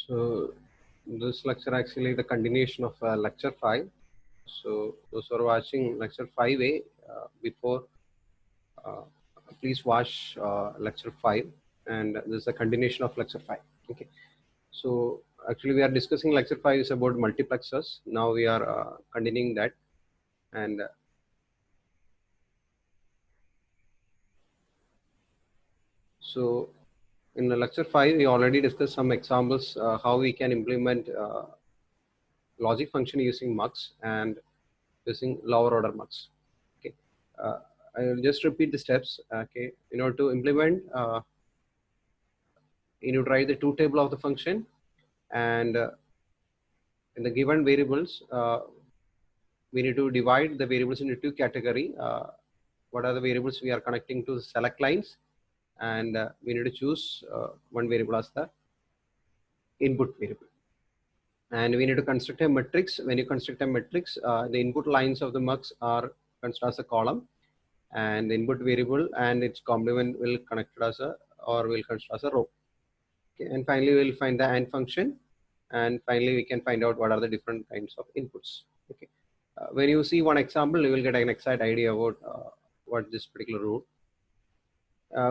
So this lecture actually the continuation of lecture 5. So those who are watching lecture 5A before, uh, please watch lecture 5, and this is a continuation of lecture 5. Okay. So actually we are discussing lecture 5 is about multiplexers. Now we are continuing that, and so in the lecture 5 we already discussed some examples how we can implement logic function using mux and using lower order mux. Okay, I will just repeat the steps. Okay, in order to implement, you need to write the two table of the function, and in the given variables, we need to divide the variables into two category. What are the variables we are connecting to the select lines, and we need to choose one variable as the input variable. And we need to construct a matrix. When you construct a matrix, the input lines of the mux are constructed as a column, and the input variable and its complement will connect as a or will construct as a row. Okay, and finally we'll find the AND function, and finally we can find out what are the different kinds of inputs. Okay, when you see one example, you will get an exact idea about what this particular rule.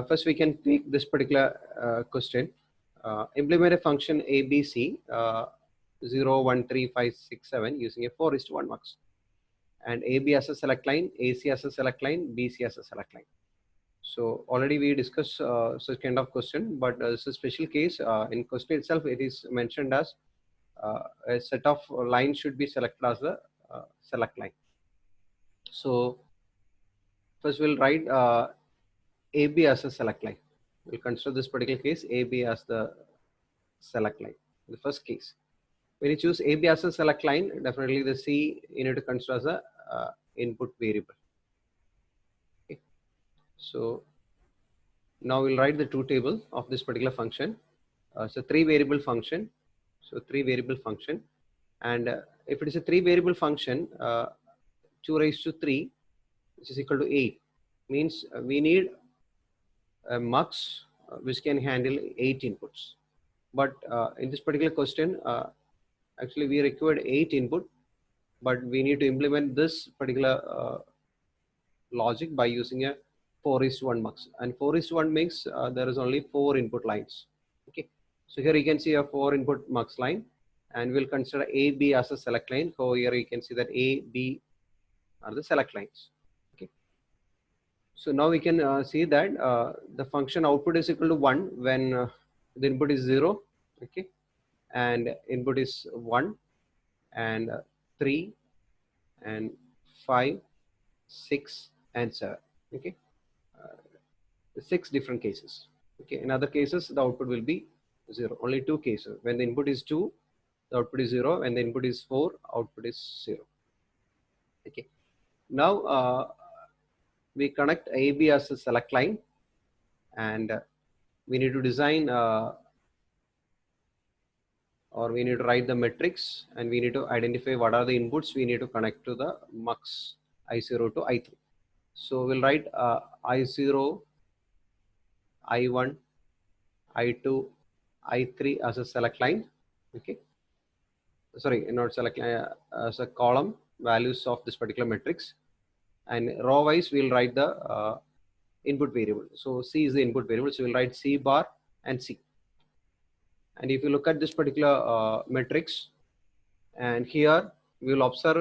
First, we can take this particular question. Implement a function ABC 0, 1, 3, 5, 6, 7 using a 4:1 mux, and AB as a select line, AC as a select line, BC as a select line. So already we discussed such kind of question, but it's a special case. In question itself, it is mentioned as a set of lines should be selected as the select line. So first we'll write AB as a select line. We'll consider this particular case AB as the select line. The first case, when you choose AB as a select line, definitely the C you need to consider as a input variable. Okay. So now we'll write the two table of this particular function. So three variable function. So three variable function, and if it is a three variable function, 2 raised to 3, which is equal to 8, means we need a mux which can handle 8 inputs. But in this particular question, actually we required 8 input, but we need to implement this particular logic by using a 4:1 mux, and 4:1 makes there is only 4 input lines. Okay, so here you can see a 4 input mux line, and we'll consider A, B as a select line. So here you can see that A, B are the select lines. Okay, so now we can see that the function output is equal to 1 when the input is 0. Okay, and input is 1 and 3 and 5, 6 and 7. Okay, 6 different cases. Okay, in other cases the output will be 0. Only 2 cases. When the input is 2, the output is 0. When the input is 4, output is 0. Okay, now we connect AB as a select line, and we need to design or we need to write the matrix, and we need to identify what are the inputs we need to connect to the mux I0 to I3. So we'll write I0, I1, I2, I3 as a select line. Okay, sorry, not select line, as a column values of this particular matrix, and row wise we'll write the input variable. So C is the input variable, so we'll write C bar and C. And if you look at this particular matrix, and here we will observe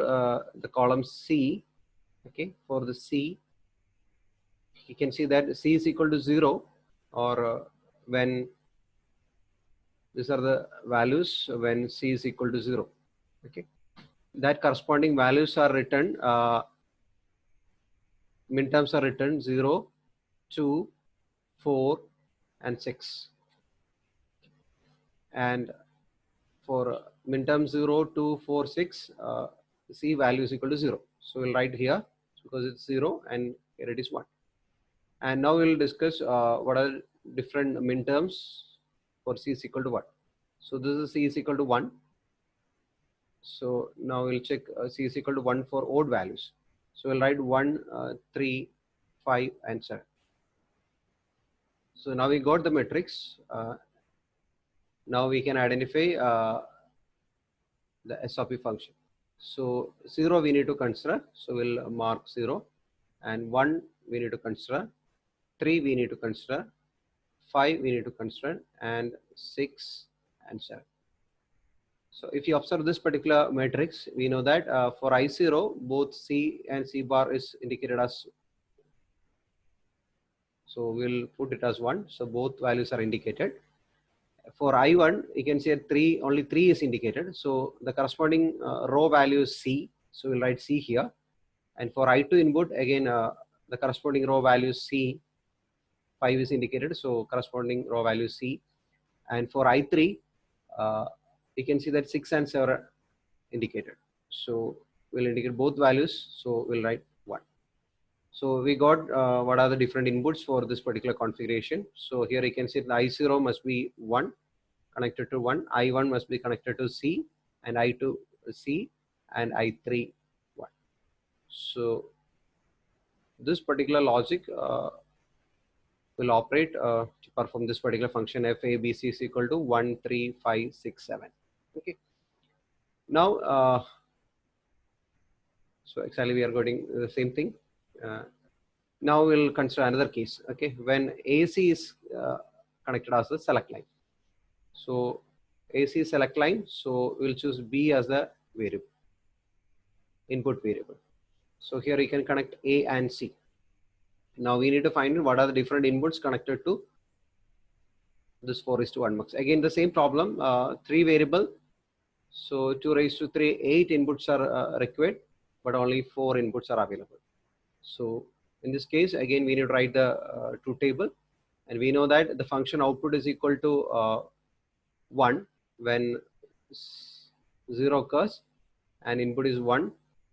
the column C. Okay, for the C, you can see that C is equal to 0, or when these are the values when C is equal to 0. Okay, that corresponding values are written, minterms are written 0, 2, 4 and 6, and for minterm 0, 2, 4, 6, C value is equal to 0. So we'll write here because it's 0 and here it is 1. And now we'll discuss what are different minterms for C is equal to 1. So this is C is equal to 1. So now we'll check C is equal to 1 for odd values. So we'll write 1, 3, 5 and 7. So now we got the matrix. Now we can identify the SOP function. So 0 we need to consider, so we'll mark 0, and 1 we need to consider, 3 we need to consider, 5 we need to consider, and 6 and 7. So if you observe this particular matrix, we know that for I0, both C and C bar is indicated as, so we'll put it as 1. So both values are indicated. For I1, you can see only 3 is indicated. So the corresponding row value is C. So we'll write C here. And for I2 input, again, the corresponding row value is C. 5 is indicated. So corresponding row value is C. And for I3, you can see that 6 and 7 are indicated. So we'll indicate both values. So we'll write 1. So we got what are the different inputs for this particular configuration. So here you can see the I0 must be 1 connected to 1, I1 must be connected to C, and I2 C, and I3 1. So this particular logic will operate to perform this particular function f a b c is equal to 1 3 5 6 7. Okay. Now so actually we are getting the same thing. Now we'll consider another case. Okay, when AC is connected as a select line. So AC select line. So we'll choose B as the variable, input variable. So here you can connect A and C. Now we need to find what are the different inputs connected to this 4:1 mux. Again, the same problem, 3 variable. So 2 raised to 3, 8 inputs are required, but only 4 inputs are available. So in this case, again, we need to write the truth table, and we know that the function output is equal to 1 when 0 occurs, and input is 1,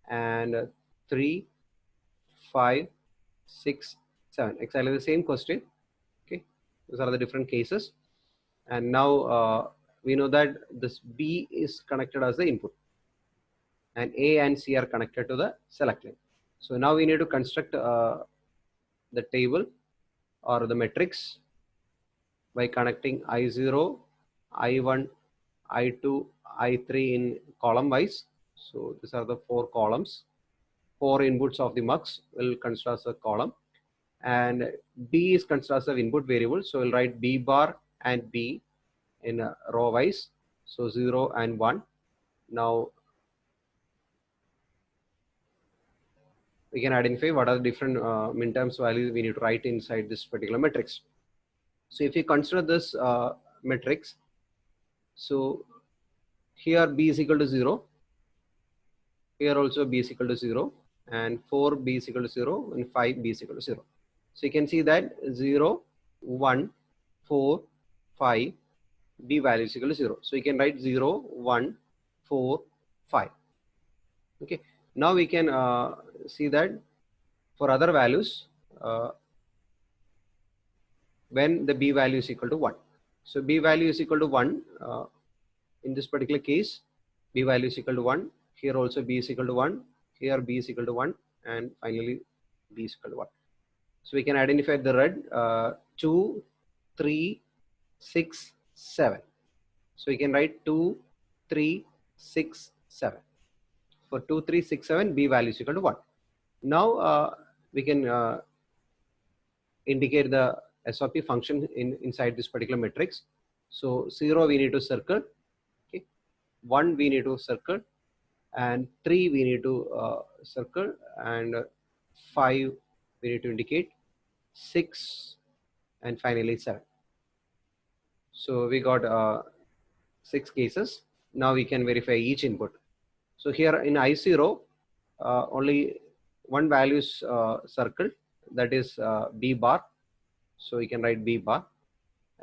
and 3, 5, 6, 7. Exactly the same question. Okay, these are the different cases, and now we know that this B is connected as the input, and A and C are connected to the select line. So now we need to construct the table or the matrix by connecting I0, I1, I2, I3 in column wise. So these are the 4 columns. 4 inputs of the mux will consider as a column, and B is considered as an input variable. So we'll write B bar and B in row wise. So 0 and 1. Now we can identify what are the different minterms values we need to write inside this particular matrix. So if you consider this matrix, so here B is equal to 0, here also B is equal to 0, and 4 B is equal to 0, and 5 B is equal to 0. So you can see that 0, 1, 4, 5, B value is equal to 0. So you can write 0, 1, 4, 5. Okay. Now we can see that for other values, when the B value is equal to 1. So B value is equal to 1. In this particular case, B value is equal to 1. Here also B is equal to 1. Here B is equal to 1. And finally, B is equal to 1. So we can identify the red 2, 3, 6, 7. So we can write 2, 3, 6, 7. For 2, 3, 6, 7, B value is equal to 1. Now we can indicate the SOP function inside this particular matrix. So 0 we need to circle, okay, 1 we need to circle, and 3 we need to circle, and 5 we need to indicate, 6, and finally 7. So we got 6 cases. Now we can verify each input. So here in I0, only one value is circled, that is B bar. So we can write B bar.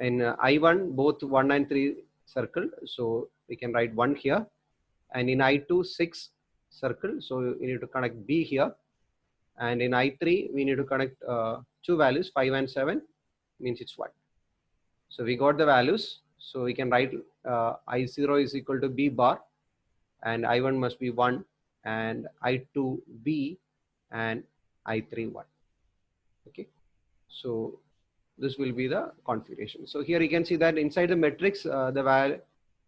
In I1, both 1 and 3 circled, so we can write 1 here. And in I2, 6 circled, so we need to connect B here. And in I3, we need to connect 2 values, 5 and 7, means it's 1. So we got the values. So we can write I0 is equal to B bar, and I1 must be 1, and I2 B, and I3 1. Okay. So this will be the configuration. So here you can see that inside the matrix, the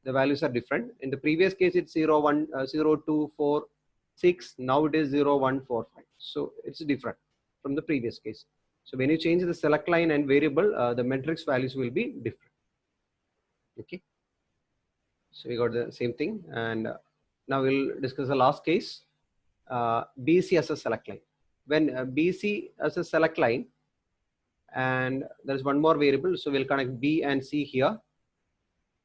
values are different. In the previous case, it's 0, 1, 0, 2, 4, 6. Now it is 0, 1, 4, 5. So it's different from the previous case. So when you change the select line and variable, the matrix values will be different. Okay. So we got the same thing, and now we'll discuss the last case, BC as a select line. When BC as a select line, and there is one more variable, so we'll connect B and C here,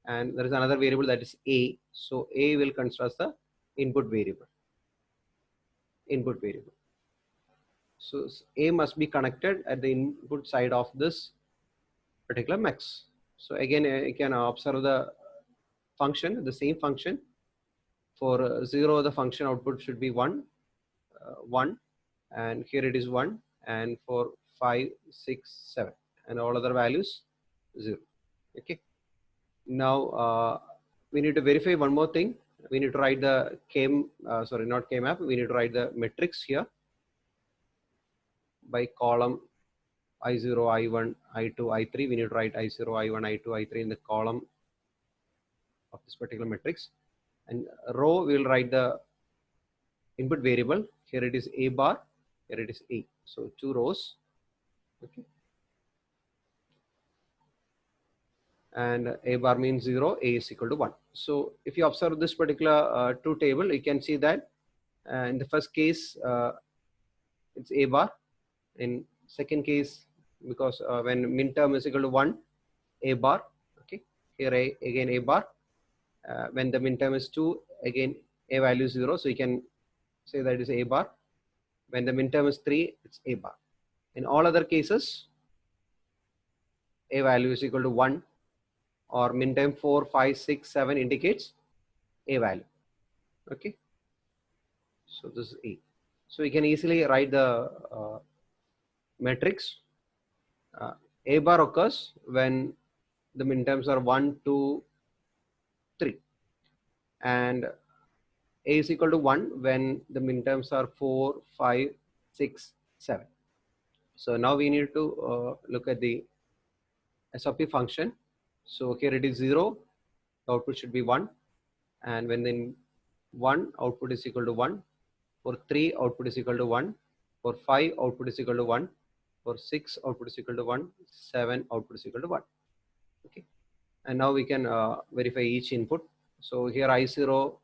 and there is another variable that is A. So A will consider as the input variable. So A must be connected at the input side of this particular mux. So again, you can observe the function, the same function. For 0, the function output should be 1, 1, and here it is 1, and for 5, 6, 7, and all other values 0. Okay. Now we need to verify one more thing. We need to write the not K-map. We need to write the matrix here by column I0, I1, I2, I3. We need to write I0, I1, I2, I3 in the column of this particular matrix. And row, we will write the input variable. Here it is A bar, here it is A. So 2 rows. Okay. And A bar means 0, A is equal to 1. So if you observe this particular 2 table, you can see that in the first case, it's A bar. In second case, because when min term is equal to 1, A bar. Okay. Here again A bar. When the min term is 2, again A value is 0. So you can say that is A bar. When the min term is 3, it's A bar. In all other cases, A value is equal to 1, or min term 4, 5, 6, 7 indicates A value. Okay. So this is A. So you can easily write the matrix. A bar occurs when the min terms are 1, 2, 3. And A is equal to 1 when the min terms are 4, 5, 6, 7. So now we need to look at the SOP function. So here it is 0, the output should be 1. And when then 1, output is equal to 1. For 3, output is equal to 1. For 5, output is equal to 1. For 6, output is equal to 1. 7, output is equal to 1. Okay. And now we can verify each input. So here I0,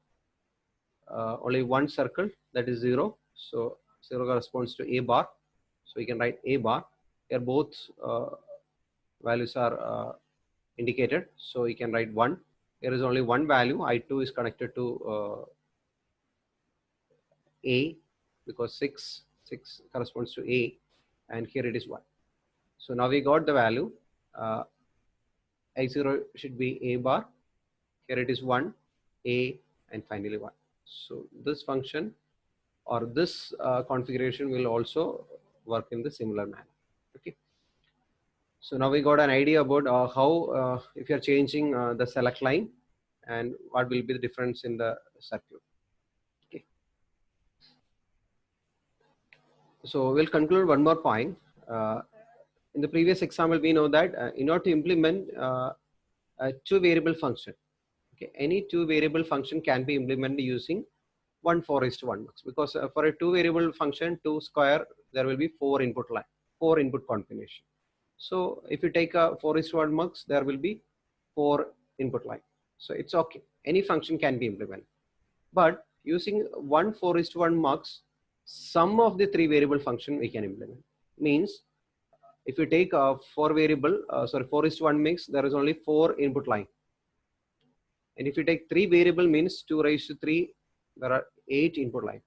only one circle, that is 0. So 0 corresponds to A bar. So we can write A bar. Here both values are indicated. So you can write 1. There is only one value. I2 is connected to A, because 6 corresponds to A, and here it is 1. So now we got the value. I0 should be A bar. Here it is 1, A, and finally 1. So this function or this configuration will also work in the similar manner. Okay. So now we got an idea about how if you are changing the select line and what will be the difference in the circuit. Okay. So we'll conclude one more point. In the previous example, we know that in order to implement a 2-variable function, okay, any 2-variable function can be implemented using 1:4:1 mux, because for a 2-variable function, 2 square, there will be 4 input line, 4 input combination. So if you take a 4:1 mux, there will be 4 input line. So it's okay. Any function can be implemented. But using 1:4:1 mux, some of the 3-variable function we can implement. Means if you take a 4:1 mix, there is only 4 input line. And if you take 3-variable means 2⁻3, there are 8 input line.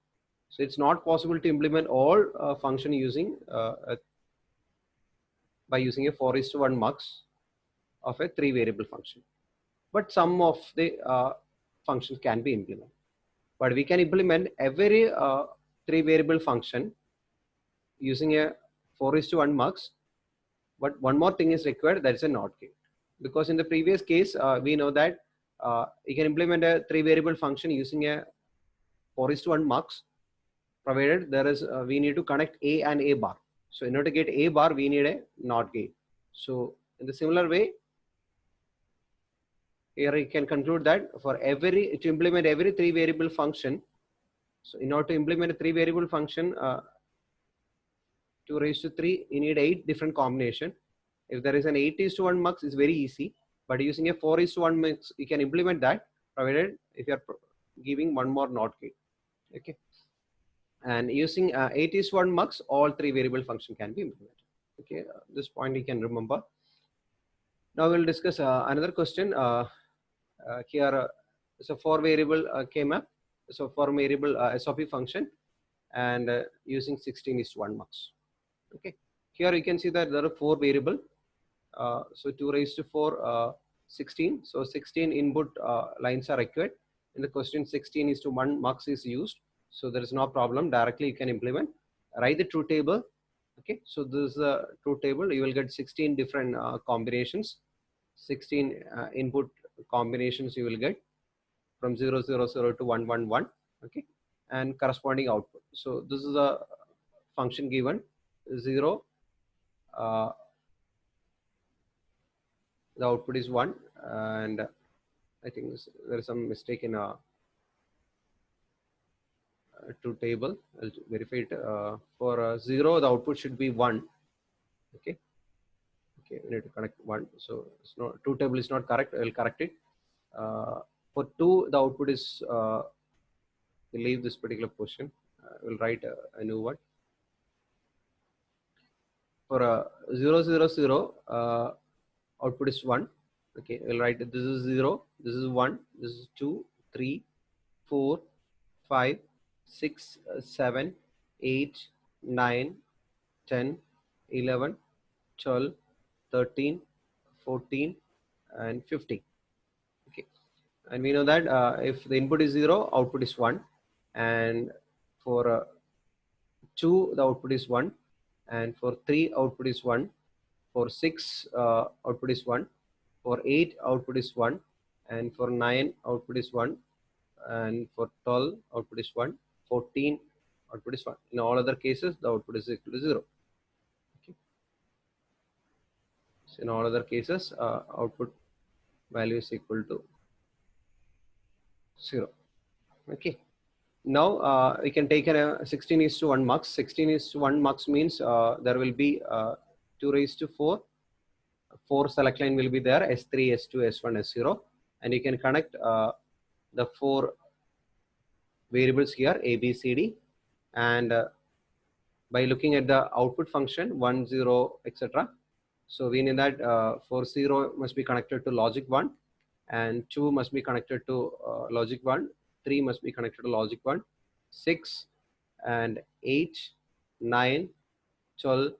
So it's not possible to implement all function using by using a 4:1 mux of a 3-variable function. But some of the functions can be implemented. But we can implement every 3-variable function using a 4:1 mux. But one more thing is required, that is a NOT gate. Because in the previous case, we know that you can implement a 3-variable function using a 4:1 mux, provided there is we need to connect A and A bar. So in order to get A bar, we need a NOT gate. So in the similar way, here you can conclude that for to implement every 3 variable function, so in order to implement a 3 variable function, 2 raised to 3, you need 8 different combination. If there is an 8:1 mux, it's very easy, but using a 4:1 mux, you can implement that, provided if you are giving one more NOT gate. Okay, and using 8:1 mux, all 3 variable function can be implemented. Okay, this point you can remember. Now we'll discuss another question. Here, so 4 variable K-map, so 4 variable SOP function, and using 16:1 mux. Okay, here you can see that there are 4 variable. So 2 raised to 4, 16. So 16 input lines are required. In the question, 16:1 mux is used. So there is no problem. Directly you can implement. Write the truth table. Okay, so this is a truth table. You will get 16 different combinations. 16 input combinations you will get from 000 to 111. Okay, and corresponding output. So this is a function given 0. The output is 1, and I think there is some mistake in a truth table. I'll verify it. For 0, the output should be 1. Okay, okay, we need to connect 1. So it's not, truth table is not correct. I'll correct it. For 2, the output is we'll leave this particular portion. We'll write a new one. For 000, output is 1. Okay, we'll write this is 0, this is 1, this is 2, 3, 4, 5, 6, 7, 8, 9, 10, 11, 12, 13, 14, and 15. Okay, and we know that if the input is 0, output is 1, and for 2, the output is 1, and for 3, output is 1, for 6, output is 1, for 8, output is 1, and for 9, output is 1, and for 12, output is 1, 14, output is 1. In all other cases, the output is equal to 0. Okay. So in all other cases, output value is equal to 0. Okay. Now we can take a 16:1 mux. 16:1 mux means there will be 2 raised to 4. 4 select line will be there, S3, S2, S1, S0, and you can connect the 4 variables here, A, B, C, D, and by looking at the output function 1, 0, etc. So we know that for 0 must be connected to logic 1, and 2 must be connected to logic 1, 3 must be connected to logic 1, 6 and 8, 9, 12,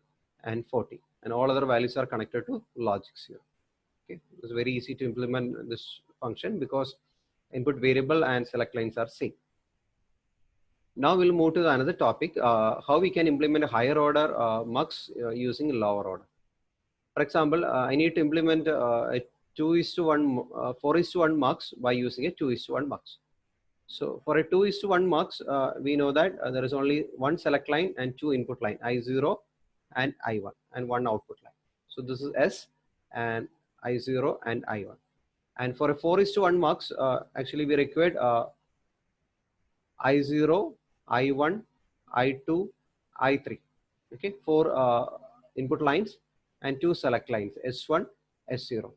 and 40, and all other values are connected to logics here. Okay, it's very easy to implement this function because input variable and select lines are same. Now we'll move to another topic, how we can implement a higher order mux using lower order. For example, I need to implement a 2:1, 4:1 mux by using a 2:1 mux. So for a 2:1 mux, we know that there is only one select line and 2 input line, I0 and I1, and 1 output line. So this is S and I0 and I1. And for a 4:1 mux, actually we required I0, I1, I2, I3. Okay, 4 input lines and 2 select lines, S1, S0,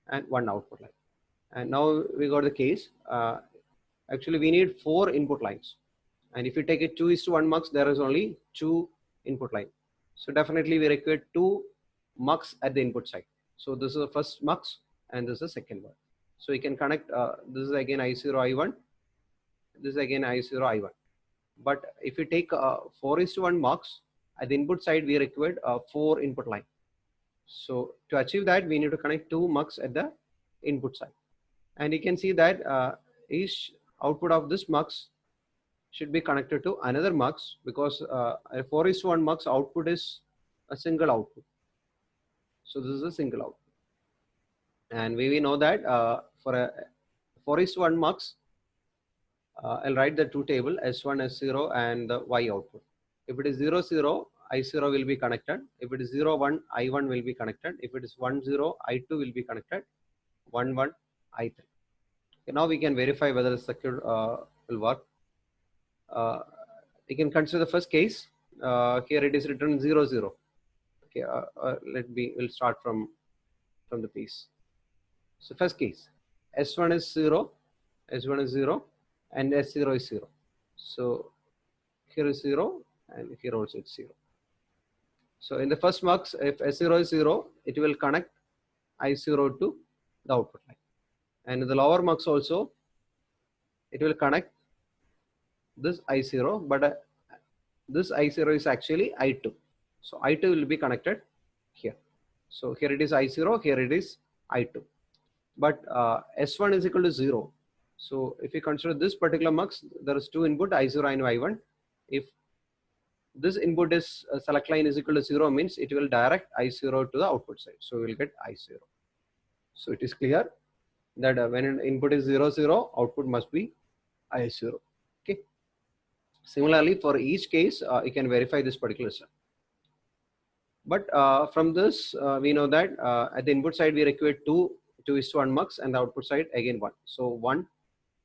and 1 output line. And now we got the case. Actually, we need 4 input lines. And if you take a 2:1 mux, there is only 2 input line. So definitely we require 2 mux at the input side. So this is the first mux and this is the second one. So you can connect, this is again I0, I1. This is again I0, I1. But if you take 4:1 mux, at the input side, we required 4 input line. So to achieve that, we need to connect 2 mux at the input side. And you can see that each output of this mux should be connected to another mux, because a 4:1 mux output is a single output. So this is a single output. And we know that for a 4:1 mux, I'll write the two table, S1, S0, and the Y output. If it is 0, 0, I0 will be connected. If it is 0, 1, I1 will be connected. If it is 1, 0, I2 will be connected. 1, 1, I3. Okay, now we can verify whether the circuit will work. We can consider the first case. Here it is written 0, 0. Okay, we'll start from the piece. So first case, S1 is 0, S1 is 0, and S0 is 0. So here is 0, and here also it's 0. So in the first mux, if S0 is 0, it will connect I0 to the output line. And in the lower mux also, it will connect this I0, but this I0 is actually I2. So I2 will be connected here. So here it is I0, here it is I2. But S1 is equal to 0. So if you consider this particular mux, there is two input, I0 and I1. If this input is select line is equal to 0, means it will direct I0 to the output side. So we will get I0. So it is clear that when an input is 0, 0, output must be I0. Okay. Similarly, for each case, you can verify this particular step. But from this, we know that at the input side, we require 2:1 mux, and the output side again 1. So 1,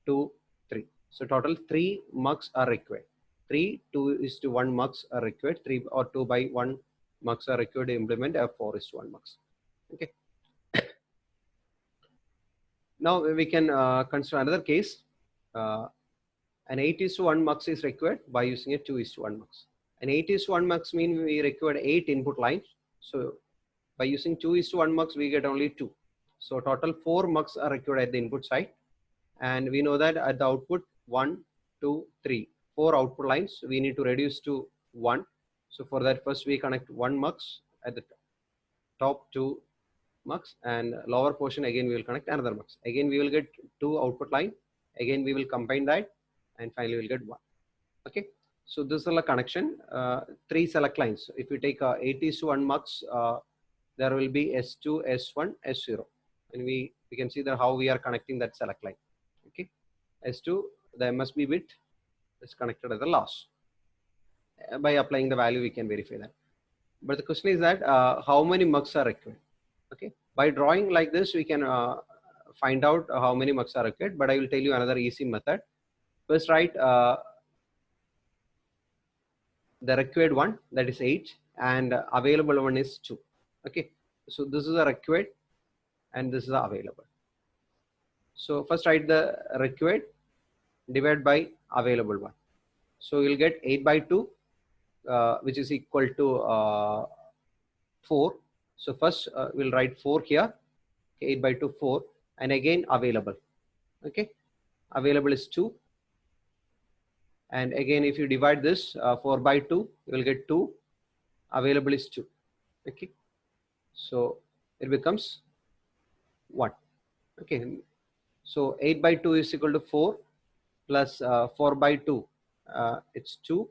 2, 3. So total 3 mux are required. 3:2:1 mux are required. 3 or 2/1 mux are required to implement a 4:1 mux. Okay. Now we can consider another case. An 8:1 mux is required by using a 2:1 mux. An 8:1 mux means we required 8 input lines. So by using 2:1 mux, we get only 2. So total 4 mux are required at the input side. And we know that at the output 1, 2, 3, 4 output lines, we need to reduce to 1. So for that, first we connect 1 mux at the top 2 mux, and lower portion again we will connect another mux. Again we will get 2 output line. Again we will combine that, and finally we'll get 1. Okay. So this is a connection, 3 select lines. If you take 8:1 mux, there will be S2, S1, S0. And we can see that how we are connecting that select line. Okay. S2, the MSB bit is connected at the last. By applying the value, we can verify that. But the question is that how many mux are required? Okay. By drawing like this, we can find out how many mux are required. But I will tell you another easy method. First, write the required one, that is 8, and available one is 2. Okay. So this is a required, and this is a available. So first write the required divided by available one. So you'll get 8/2, which is equal to 4. So first we'll write 4 here. 8/2, 4, and again available. Okay. Available is 2. And again, if you divide this 4/2, you will get 2. Available is 2. Okay. So it becomes 1. Okay. So 8/2 is equal to 4 plus 4/2. It's 2.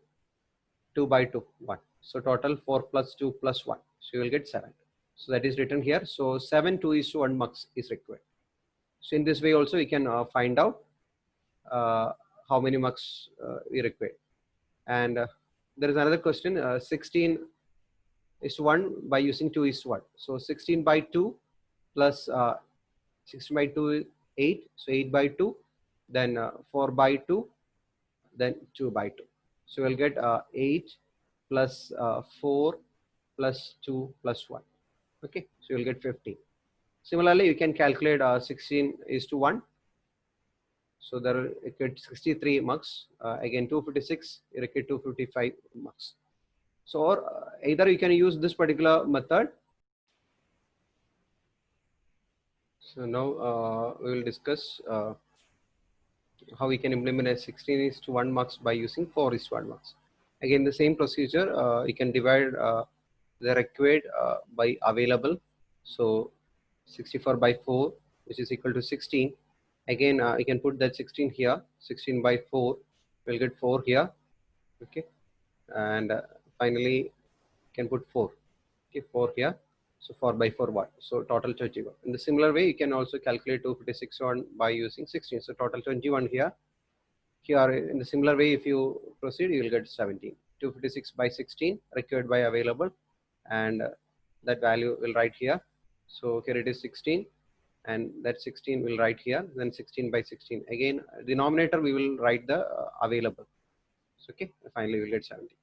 2/2, 1. So total 4 plus 2 plus 1. So you will get 7. So that is written here. So 7 2:1 mux is required. So in this way also we can find out how many mux we require. And there is another question, 16:1 by using 2:1. So 16/2 plus 16/2 is 8. So 8/2, then 4/2, then 2/2. So we'll get 8 plus 4 plus 2 plus 1. Okay, so you'll get 15. Similarly, you can calculate 16:1. So there will get 63 mux. Again 256, you require 255 mux. So or either you can use this particular method. So now we will discuss how we can implement a 16:1 mux by using 4:1 mux. Again, the same procedure. You can divide the required by available. So 64/4, which is equal to 16. Again, you can put that 16 here. 16/4, we'll get 4 here. Okay, and finally you can put 4. Okay, 4 here. So 4/4 1. So total 21. In the similar way, you can also calculate 256 by using 16. So total 21 here. Here in the similar way, if you proceed, you will get 17. 256 by 16 required by available, and that value will write here. So here it is 16, and that 16 will write here, then 16 by 16. Again, denominator we will write the available. So, okay, finally we'll get 70.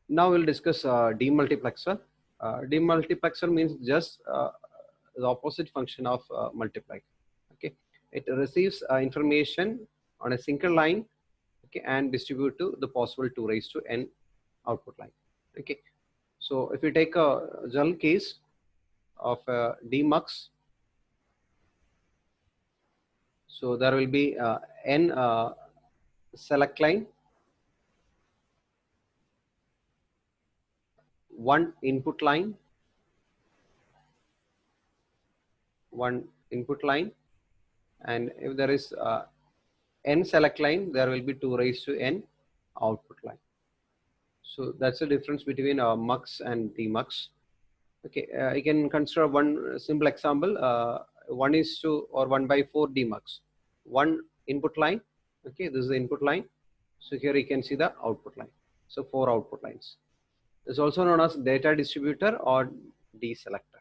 Now we'll discuss demultiplexer. Demultiplexer means just the opposite function of multiply. Okay, it receives information on a single line, okay, and distribute to the possible 2 raised to n output line. Okay, so if you take a general case of demux, so there will be n select line, one input line, and if there is n select line, there will be 2 raised to n output line. So that's the difference between mux and demux. Okay, you can consider one simple example. 1 is to or 1 by 4 demux. One input line. Okay, this is the input line. So here you can see the output line. So 4 output lines. It's also known as data distributor or deselector.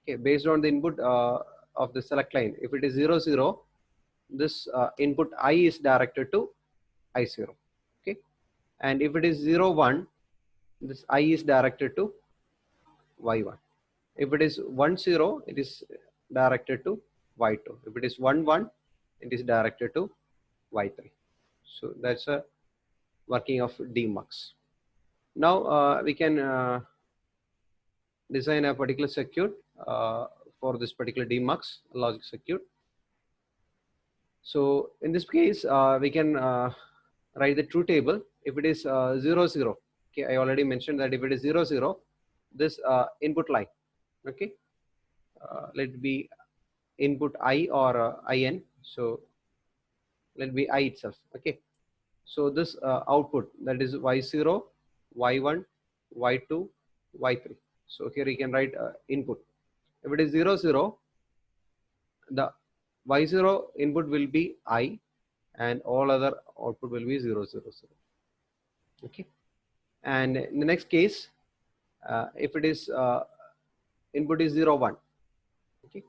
Okay, based on the input of the select line. If it is 0, 0, this input I is directed to I0. Okay, and if it is 0, 1, this I is directed to Y1. If it is 1, 0, it is directed to Y2. If it is 1, 1, it is directed to Y3. So that's a working of demux. Now we can design a particular circuit for this particular demux logic circuit. So in this case, we can write the truth table. If it is 0, 0, okay, I already mentioned that if it is 0, 0, this input line, okay, let it be input I or IN. So let it be I itself. Okay, so this output, that is Y0, Y1, Y2, Y3. So here you can write input. If it is 0, 0, the Y0 input will be I, and all other output will be 0, 0, 0. Okay, and in the next case, if it is input is 0, 1. Okay,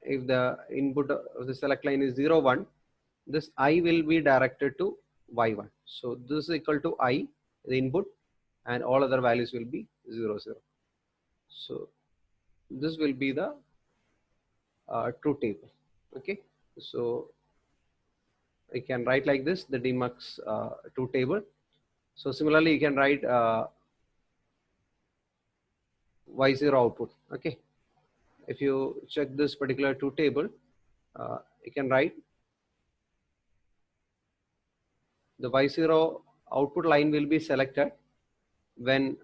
if the input of the select line is 0, 1, this I will be directed to Y1. So this is equal to I, the input, and all other values will be 0, 0. So this will be the truth table. Okay, so you can write like this, the demux truth table. So similarly, you can write Y0 output. Okay, if you check this particular truth table, you can write the Y0 output line will be selected when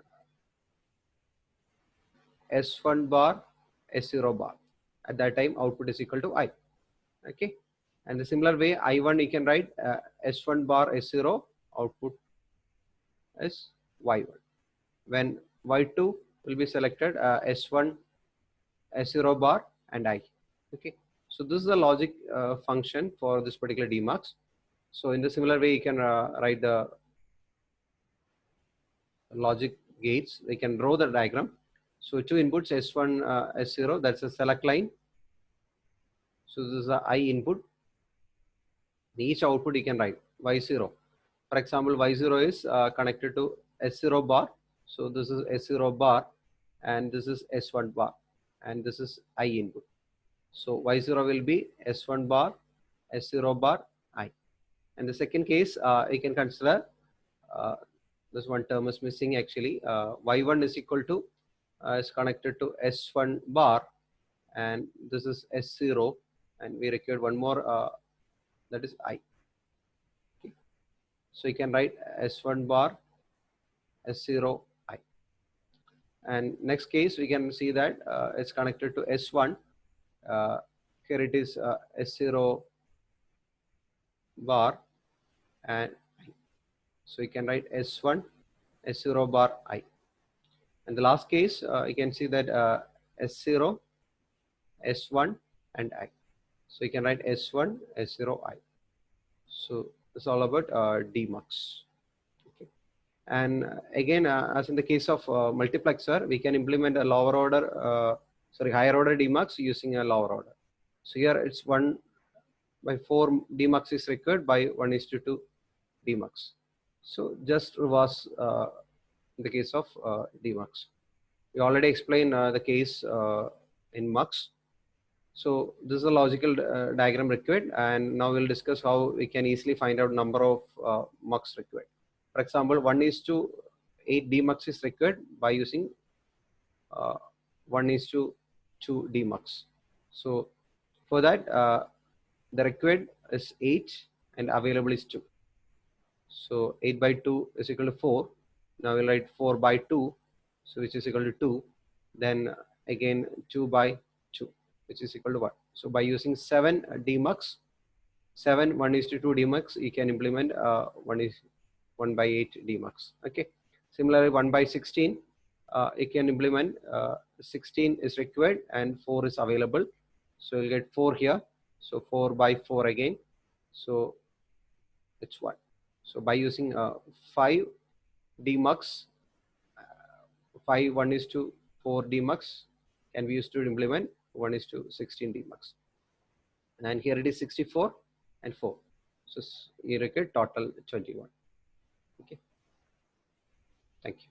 S1 bar, S0 bar. At that time, output is equal to I. Okay, and the similar way, I1 you can write S1 bar, S0 output is Y1. When Y2 will be selected, S1, S0 bar, and I. Okay, so this is the logic function for this particular demux. So in the similar way, you can write the logic gates. They can draw the diagram. So 2 inputs, S1, S0, that's a select line. So this is the I input. Each output you can write Y0. For example, Y0 is connected to S0 bar. So this is S0 bar, and this is S1 bar, and this is I input. So Y0 will be S1 bar, S0 bar, I. And the second case, you can consider this one term is missing actually. Y1 is equal to is connected to S1 bar, and this is S0, and we require one more that is I. Okay. So you can write S1 bar, S0, I. And next case, we can see that it's connected to S1. Here it is S0 bar, and I. So you can write S1, S0 bar, I. And the last case, you can see that S0, S1, and I. So you can write S1 S0I. So it's all about demux. Okay. And again, as in the case of multiplexer, we can implement a lower order higher order demux using a lower order. So here it's 1/4 demux is required by 1:2 demux. So just reverse in the case of demux. We already explained the case in mux. So this is a logical diagram required, and now we'll discuss how we can easily find out number of mux required. For example, 1:8 demux is required by using 1:2 demux. So for that, the required is 8 and available is 2. So 8 by 2 is equal to 4. Now we'll write 4 by 2, so which is equal to 2. Then again 2 by 2, which is equal to 1. So by using 7 demux, 7 1:2 demux, you can implement 1 by 8 demux. Okay. Similarly, 1 by 16, you can implement 16 is required and 4 is available. So you'll get 4 here. So 4 by 4 again. So it's 1. So by using 5 demux, 5 1:4 demux can be used to implement 1:16 demux. And here it is 64 and 4. So you require total 21. Okay. Thank you.